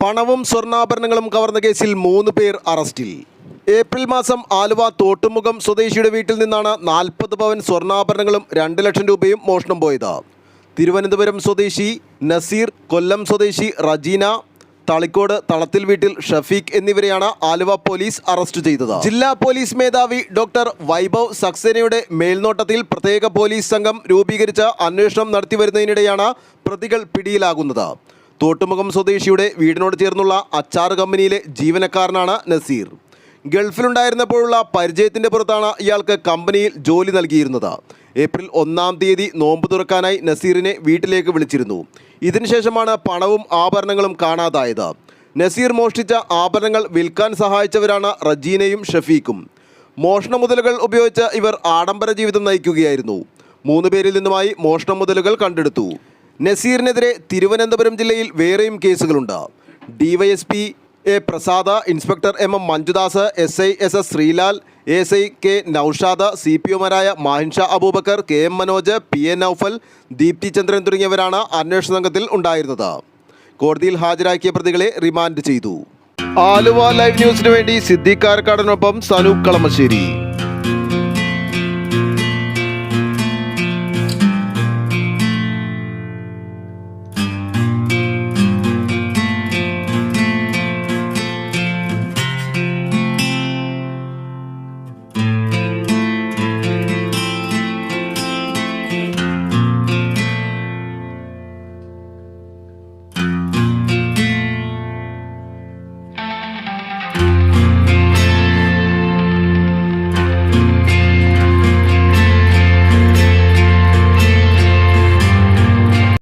പണവും സ്വർണ്ണാഭരണങ്ങളും കവർന്ന കേസിൽ 3 പേർ അറസ്റ്റിൽ. ഏപ്രിൽ മാസം ആലുവ തോട്ടുമുഖം സ്വദേശിയുടെ വീട്ടിൽ നിന്നാണ് 40 പവൻ സ്വർണ്ണാഭരണങ്ങളും 2 ലക്ഷം രൂപയും മോഷണം പോയത്. തിരുവനന്തപുരം സ്വദേശി നസീർ, കൊല്ലം സ്വദേശി റജീന, തളിക്കോട് തളത്തിൽ വീട്ടിൽ ഷഫീഖ് എന്നിവരെയാണ് ആലുവ പോലീസ് അറസ്റ്റ് ചെയ്തത്. ജില്ലാ പോലീസ് മേധാവി ഡോക്ടർ വൈഭവ് സക്സേനയുടെ മേൽനോട്ടത്തിൽ പ്രത്യേക പോലീസ് സംഘം രൂപീകരിച്ച് അന്വേഷണം നടത്തിവരുന്നതിനിടെയാണ് പ്രതികൾ പിടിയിലാകുന്നത്. തോട്ടുമുഖം സ്വദേശിയുടെ വീടിനോട് ചേർന്നുള്ള അച്ചാർ കമ്പനിയിലെ ജീവനക്കാരനാണ് നസീർ. ഗൾഫിലുണ്ടായിരുന്നപ്പോഴുള്ള പരിചയത്തിൻ്റെ പുറത്താണ് ഇയാൾക്ക് കമ്പനിയിൽ ജോലി നൽകിയിരുന്നത്. ഏപ്രിൽ 1-ാം തീയതി നോമ്പ് തുറക്കാനായി നസീറിനെ വീട്ടിലേക്ക് വിളിച്ചിരുന്നു. ഇതിനുശേഷമാണ് പണവും ആഭരണങ്ങളും കാണാതായത്. നസീർ മോഷ്ടിച്ച ആഭരണങ്ങൾ വിൽക്കാൻ സഹായിച്ചവരാണ് റജീനയും ഷഫീഖും. മോഷണ മുതലുകൾ ഉപയോഗിച്ച് ഇവർ ആഡംബര ജീവിതം നയിക്കുകയായിരുന്നു. 3 പേരിൽ നിന്നുമായി മോഷണ മുതലുകൾ കണ്ടെടുത്തു. നസീറിനെതിരെ തിരുവനന്തപുരം ജില്ലയിൽ വേറെയും കേസുകളുണ്ട്. DYSP A Prasad, inspector MM Manjudas, SI SS Sreelal, ASI K Noushad, CPOമാരായ മാഹിൻഷ അബൂബക്കർ, KM മനോജ്, PA നൌഫൽ, ദീപ്തി ചന്ദ്രൻ തുടങ്ങിയവരാണ് അന്വേഷണ സംഘത്തിൽ ഉണ്ടായിരുന്നത്. കോടതിയിൽ ഹാജരാക്കിയ പ്രതികളെ റിമാൻഡ് ചെയ്തു. ആലുവ ലൈവ് ന്യൂസിനു വേണ്ടി സിദ്ദീഖ് കാരക്കാടനൊപ്പം സനൂപ് കളമശ്ശേരി.